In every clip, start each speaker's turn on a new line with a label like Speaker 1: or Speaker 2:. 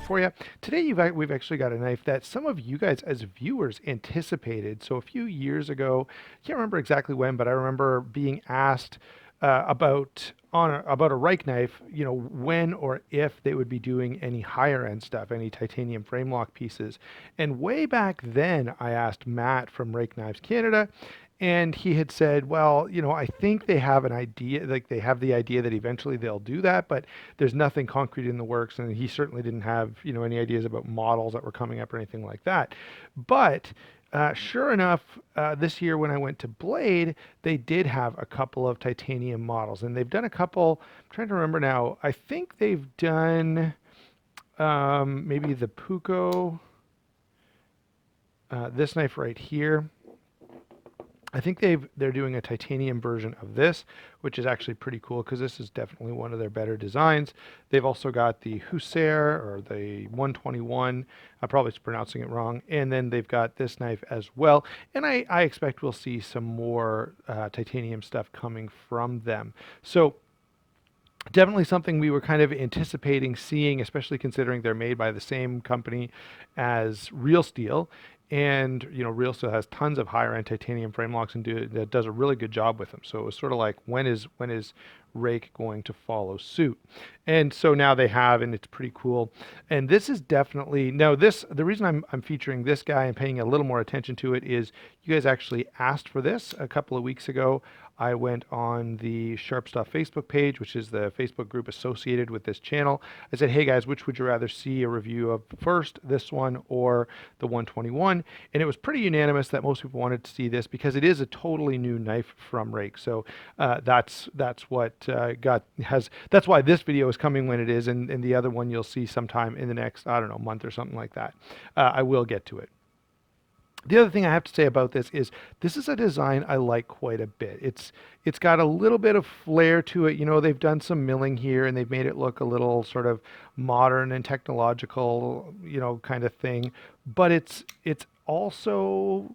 Speaker 1: for you. Today we've actually got a knife that some of you guys as viewers anticipated. So a few years ago, I can't remember exactly when, but I remember being asked about a Reich knife, you know, when or if they would be doing any higher end stuff, any titanium frame lock pieces. And way back then, I asked Matt from Rake Knives Canada, and he had said, well, you know, I think they have an idea, like they have the idea that eventually they'll do that, but there's nothing concrete in the works. And he certainly didn't have, you know, any ideas about models that were coming up or anything like that. But sure enough, this year when I went to Blade, they did have a couple of titanium models, and they've done a couple. I'm trying to remember now. I think they've done maybe the Puko, this knife right here. I think they're doing a titanium version of this, which is actually pretty cool because this is definitely one of their better designs. They've also got the Hussar or the 121. I'm probably pronouncing it wrong. And then they've got this knife as well. And I expect we'll see some more titanium stuff coming from them. So definitely something we were kind of anticipating seeing, especially considering they're made by the same company as Real Steel. And you know, Real Steel has tons of higher end titanium frame locks and that does a really good job with them. So it was sort of like, when is Rake going to follow suit? And so now they have, and it's pretty cool. And this is definitely now this. The reason I'm featuring this guy and paying a little more attention to it is you guys actually asked for this a couple of weeks ago. I went on the Sharp Stuff Facebook page, which is the Facebook group associated with this channel. I said, hey guys, which would you rather see a review of first, this one or the 121? And it was pretty unanimous that most people wanted to see this because it is a totally new knife from Rake. So that's what that's why this video is coming when it is, and the other one you'll see sometime in the next, I don't know, month or something like that. I will get to it. The other thing I have to say about this is a design I like quite a bit. It's got a little bit of flair to it. You know, they've done some milling here and they've made it look a little sort of modern and technological, you know, kind of thing. But it's also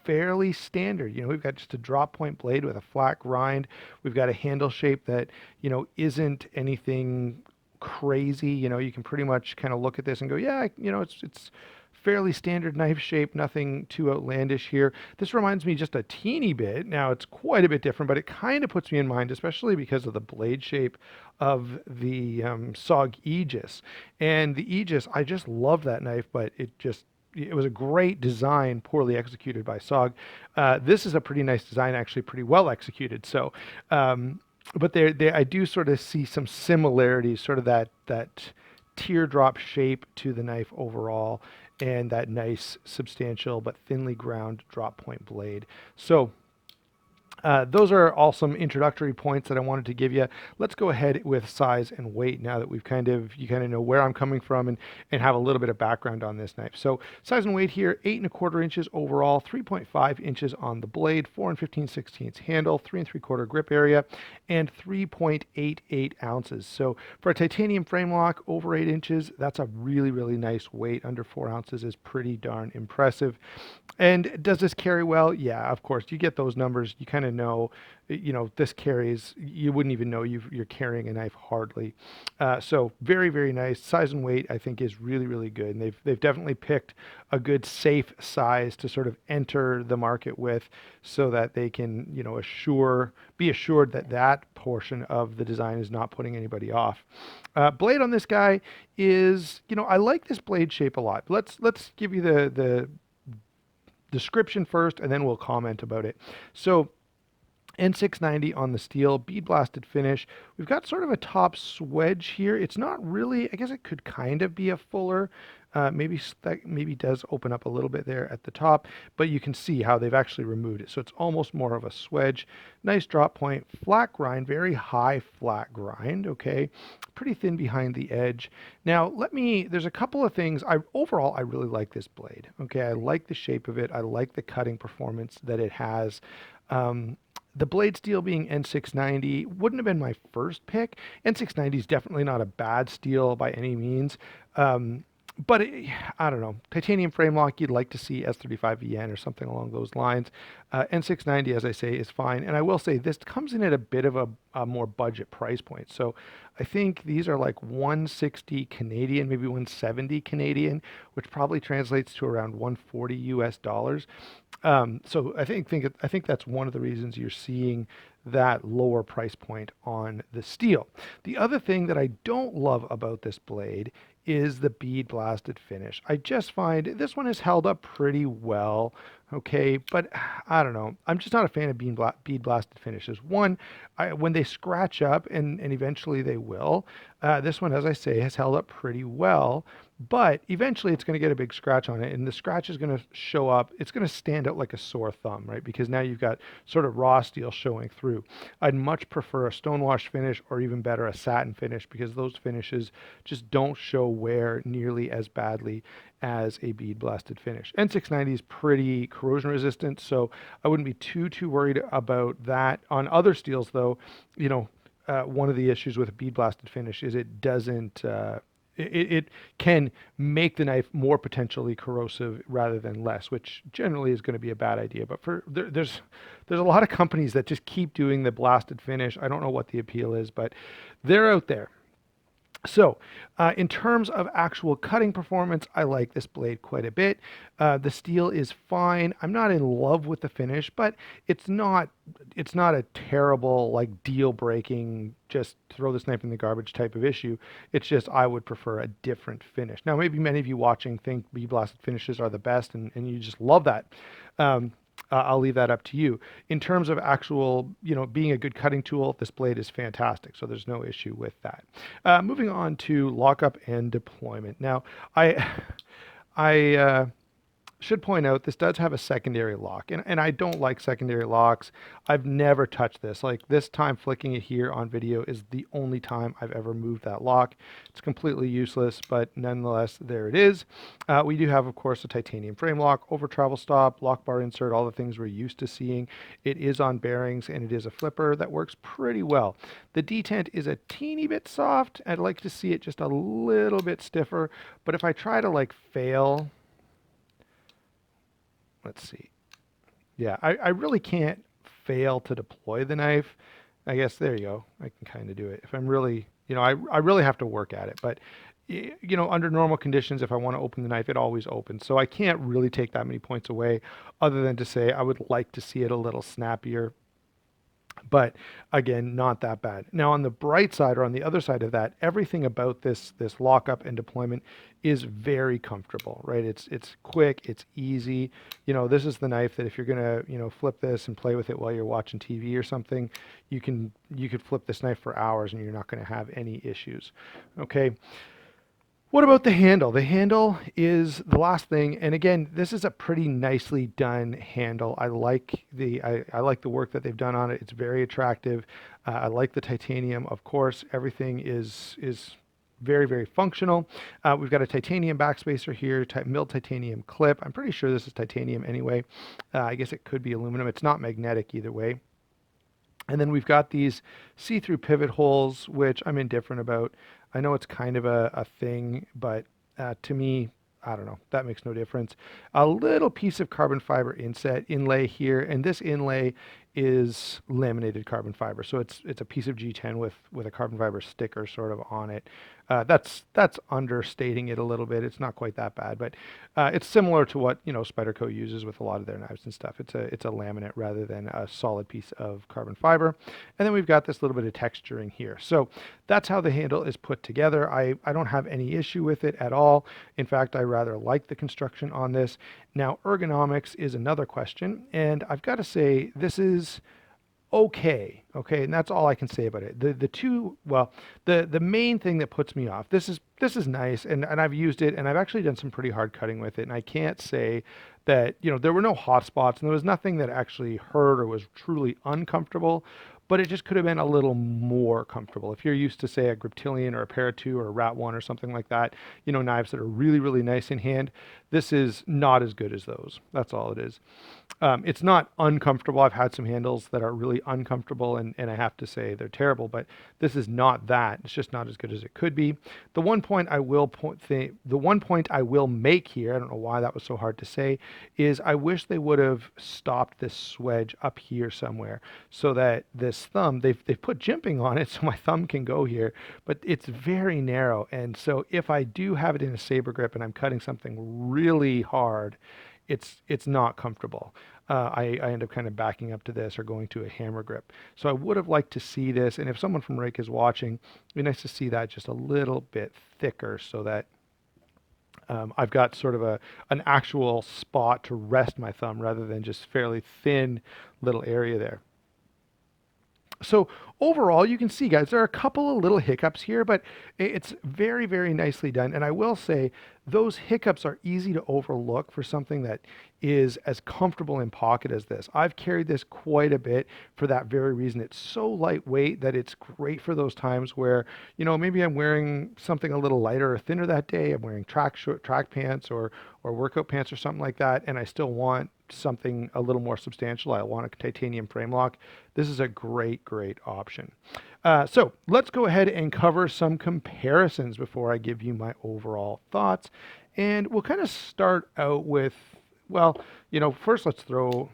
Speaker 1: fairly standard. You know, we've got just a drop point blade with a flat grind. We've got a handle shape that, you know, isn't anything crazy. You know, you can pretty much kind of look at this and go, yeah, you know, it's fairly standard knife shape, nothing too outlandish here. This reminds me just a teeny bit. Now it's quite a bit different, but it kind of puts me in mind, especially because of the blade shape of the SOG Aegis. And the Aegis, I just love that knife, but it was a great design, poorly executed by SOG. This is a pretty nice design, actually pretty well executed. So, but I do sort of see some similarities, sort of that teardrop shape to the knife overall, and that nice, substantial, but thinly ground drop point blade. So those are all some introductory points that I wanted to give you. Let's go ahead with size and weight now that you kind of know where I'm coming from and have a little bit of background on this knife. So size and weight here, 8¼ inches overall, 3.5 inches on the blade, 4 15/16 handle, 3 3/4 grip area, and 3.88 ounces. So for a titanium frame lock over 8 inches, that's a really, really nice weight. Under 4 ounces is pretty darn impressive. And does this carry well? Yeah, of course. You get those numbers, you kind of know, you know, this carries, you wouldn't even know you're carrying a knife hardly. So very, very nice. Size and weight, I think, is really, really good. And they've definitely picked a good safe size to sort of enter the market with so that they can, you know, be assured that that portion of the design is not putting anybody off. Blade on this guy is, you know, I like this blade shape a lot. Let's give you the description first, and then we'll comment about it. So N690 on the steel, bead blasted finish. We've got sort of a top swedge here. It's not really, I guess it could kind of be a fuller. Maybe that maybe does open up a little bit there at the top, but you can see how they've actually removed it. So it's almost more of a swedge. Nice drop point, flat grind, very high flat grind, okay? Pretty thin behind the edge. Now, there's a couple of things. Overall, I really like this blade, okay? I like the shape of it. I like the cutting performance that it has. The blade steel being N690 wouldn't have been my first pick. N690 is definitely not a bad steel by any means. but I don't know. Titanium frame lock, you'd like to see S35VN or something along those lines. N690, as I say, is fine. And I will say this comes in at a bit of a more budget price point. So I think these are like 160 Canadian, maybe 170 Canadian, which probably translates to around 140 US dollars. So I think that's one of the reasons you're seeing that lower price point on the steel. The other thing that I don't love about this blade is the bead blasted finish. I just find this one has held up pretty well, okay, but I don't know. I'm just not a fan of bead blasted finishes. One, when they scratch up, and eventually they will, this one, as I say, has held up pretty well, but eventually it's going to get a big scratch on it, and the scratch is going to show up. It's going to stand out like a sore thumb, right? Because now you've got sort of raw steel showing through. I'd much prefer a stonewash finish, or even better, a satin finish, because those finishes just don't show wear nearly as badly as a bead blasted finish. N690 is pretty corrosion resistant, so I wouldn't be too worried about that. On other steels, though, you know, one of the issues with a bead blasted finish is it doesn't. It can make the knife more potentially corrosive rather than less, which generally is going to be a bad idea. But there's a lot of companies that just keep doing the blasted finish. I don't know what the appeal is, but they're out there. So, in terms of actual cutting performance, I like this blade quite a bit. The steel is fine. I'm not in love with the finish, but it's not a terrible, like, deal breaking, just throw this knife in the garbage type of issue. It's just I would prefer a different finish. Now, maybe many of you watching think bead blasted finishes are the best, and you just love that. I'll leave that up to you. In terms of actual, being a good cutting tool, this blade is fantastic, so there's no issue with that. Moving on to lockup and deployment. Now, I, I should point out this does have a secondary lock, and I don't like secondary locks. I've never touched this. Like, this time flicking it here on video is the only time I've ever moved that lock. It's completely useless, but nonetheless, there it is. We do have, of course, a titanium frame lock, over travel stop, lock bar insert, all the things we're used to seeing. It is on bearings, and it is a flipper that works pretty well. The detent is a teeny bit soft. I'd like to see it just a little bit stiffer, but if I try to, like, fail... Let's see. Yeah, I really can't fail to deploy the knife. I guess there you go. I can kind of do it. If I'm really, I really have to work at it. But, under normal conditions, if I want to open the knife, it always opens. So I can't really take that many points away, other than to say I would like to see it a little snappier. But again, not that bad. Now, on the bright side, or on the other side of that, everything about this lockup and deployment is very comfortable, right? It's quick, it's easy. This is the knife that if you're gonna flip this and play with it while you're watching TV or something, you could flip this knife for hours and you're not going to have any issues. Okay. What about the handle? The handle is the last thing, and again, this is a pretty nicely done handle. I like I like the work that they've done on it. It's very attractive. I like the titanium, of course. Everything is very functional. We've got a titanium backspacer here, milled titanium clip. I'm pretty sure this is titanium anyway. I guess it could be aluminum. It's not magnetic either way. And then we've got these see-through pivot holes, which I'm indifferent about. I know it's kind of a thing, but to me, I don't know, that makes no difference. A little piece of carbon fiber inlay here, and this inlay is laminated carbon fiber. So it's a piece of G10 with a carbon fiber sticker sort of on it. That's understating it a little bit. It's not quite that bad, but it's similar to what Spyderco uses with a lot of their knives and stuff. It's a laminate rather than a solid piece of carbon fiber. And then we've got this little bit of texturing here. So that's how the handle is put together. I don't have any issue with it at all. In fact, I rather like the construction on this. Now, ergonomics is another question, and I've got to say this is okay, and that's all I can say about it. The main thing that puts me off, this is nice, and I've used it, and I've actually done some pretty hard cutting with it, and I can't say that there were no hot spots, and there was nothing that actually hurt or was truly uncomfortable, but it just could have been a little more comfortable. If you're used to, say, a Griptilian or a Para 2 or a Rat 1 or something like that, knives that are really nice in hand, This is not as good as those. That's all it is. It's not uncomfortable. I've had some handles that are really uncomfortable, and I have to say they're terrible, but this is not that. It's just not as good as it could be. The one point I will make here, I don't know why that was so hard to say, is I wish they would have stopped this swedge up here somewhere so that this thumb, they've put jimping on it so my thumb can go here, but it's very narrow. And so if I do have it in a saber grip and I'm cutting something really hard, it's not comfortable. I end up kind of backing up to this or going to a hammer grip. So I would have liked to see this, and if someone from Ruike is watching, it'd be nice to see that just a little bit thicker so that I've got sort of an actual spot to rest my thumb rather than just fairly thin little area there. So overall, you can see, guys, there are a couple of little hiccups here, but it's very, very nicely done. And I will say those hiccups are easy to overlook for something that is as comfortable in pocket as this. I've carried this quite a bit for that very reason. It's so lightweight that it's great for those times where, maybe I'm wearing something a little lighter or thinner that day. I'm wearing track pants or workout pants or something like that, and I still want something a little more substantial. I want a titanium frame lock. This is a great, great option. So let's go ahead and cover some comparisons before I give you my overall thoughts. And we'll kind of start out with, well, first let's throw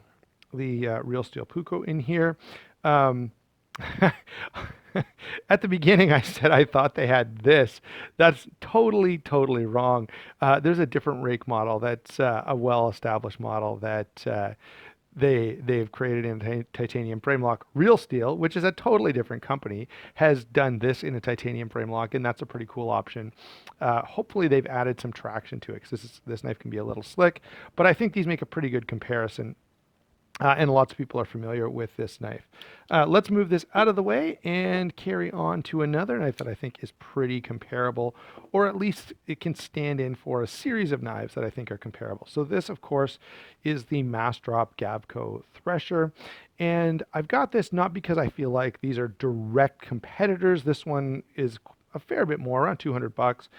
Speaker 1: the Real Steel Puko in here. At the beginning, I said I thought they had this. That's totally, totally wrong. There's a different rake model that's a well-established model that they've created in titanium frame lock. Real Steel, which is a totally different company, has done this in a titanium frame lock, and that's a pretty cool option. Hopefully, they've added some traction to it because this knife can be a little slick, but I think these make a pretty good comparison. And lots of people are familiar with this knife. Let's move this out of the way and carry on to another knife that I think is pretty comparable, or at least it can stand in for a series of knives that I think are comparable. So this, of course, is the Mass Drop Gavco Thresher. And I've got this not because I feel like these are direct competitors. This one is a fair bit more, around 200 bucks.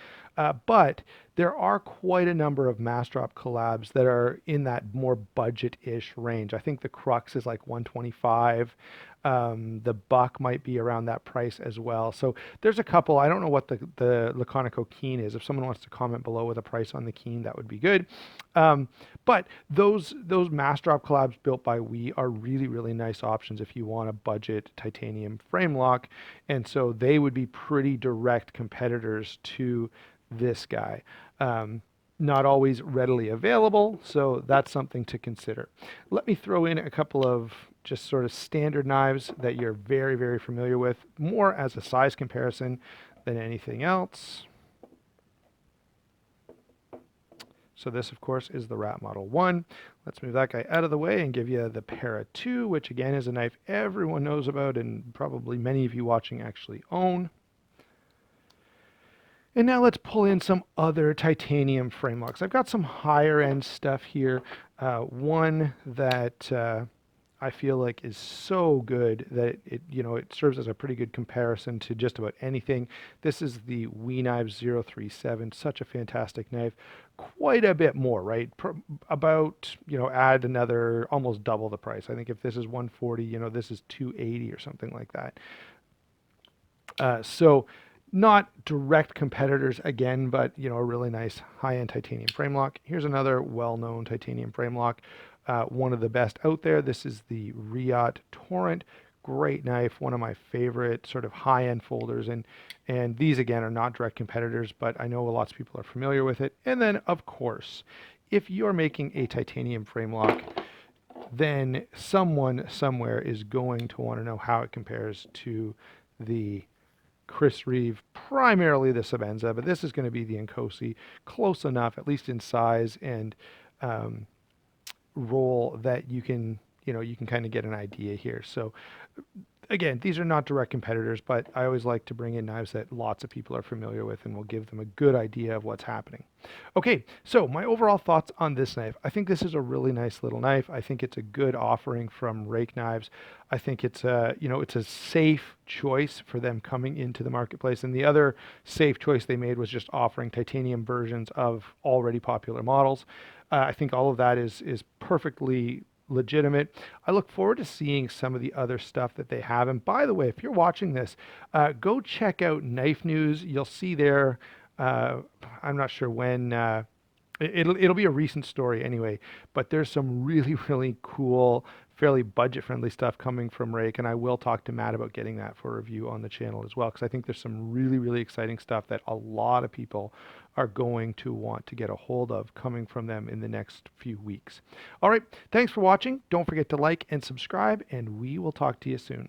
Speaker 1: But there are quite a number of Mass Drop collabs that are in that more budget-ish range. I think the Crux is like 125. The Buck might be around that price as well. So there's a couple. I don't know what the Laconico Keen is. If someone wants to comment below with a price on the Keen, that would be good. But those Mass Drop collabs built by We are really, really nice options if you want a budget titanium frame lock. And so they would be pretty direct competitors to this guy. Not always readily available, so that's something to consider. Let me throw in a couple of just sort of standard knives that you're very, very familiar with, more as a size comparison than anything else. So this, of course, is the Rat Model 1. Let's move that guy out of the way and give you the Para 2, which again is a knife everyone knows about and probably many of you watching actually own. And now let's pull in some other titanium frame locks. I've got some higher end stuff here. One that I feel like is so good that it serves as a pretty good comparison to just about anything. This is the We Knives 037, such a fantastic knife. Quite a bit more, right? About, add another almost double the price. I think if this is 140, this is 280 or something like that. So not direct competitors again, but a really nice high-end titanium frame lock. Here's another well-known titanium frame lock, one of the best out there. This is the Riot Torrent. Great knife, one of my favorite sort of high-end folders, and these again are not direct competitors, but I know lots of people are familiar with it. And then of course, if you're making a titanium frame lock, then someone somewhere is going to want to know how it compares to the Chris Reeve, primarily the Sabenza, but this is going to be the Nkosi, close enough, at least in size and roll, that you can kind of get an idea here. So Again, these are not direct competitors, but I always like to bring in knives that lots of people are familiar with and will give them a good idea of what's happening. Okay, so my overall thoughts on this knife. I think this is a really nice little knife. I think it's a good offering from Rake Knives. I think it's a, it's a safe choice for them coming into the marketplace. And the other safe choice they made was just offering titanium versions of already popular models. I think all of that is perfectly legitimate. I look forward to seeing some of the other stuff that they have. And by the way, if you're watching this, go check out Knife News. You'll see there. I'm not sure when. It'll be a recent story anyway, but there's some really really cool, fairly budget friendly stuff coming from Rake, and I will talk to Matt about getting that for review on the channel as well, because I think there's some really really exciting stuff that a lot of people are going to want to get a hold of coming from them in the next few weeks. All right, thanks for watching. Don't forget to like and subscribe, and we will talk to you soon.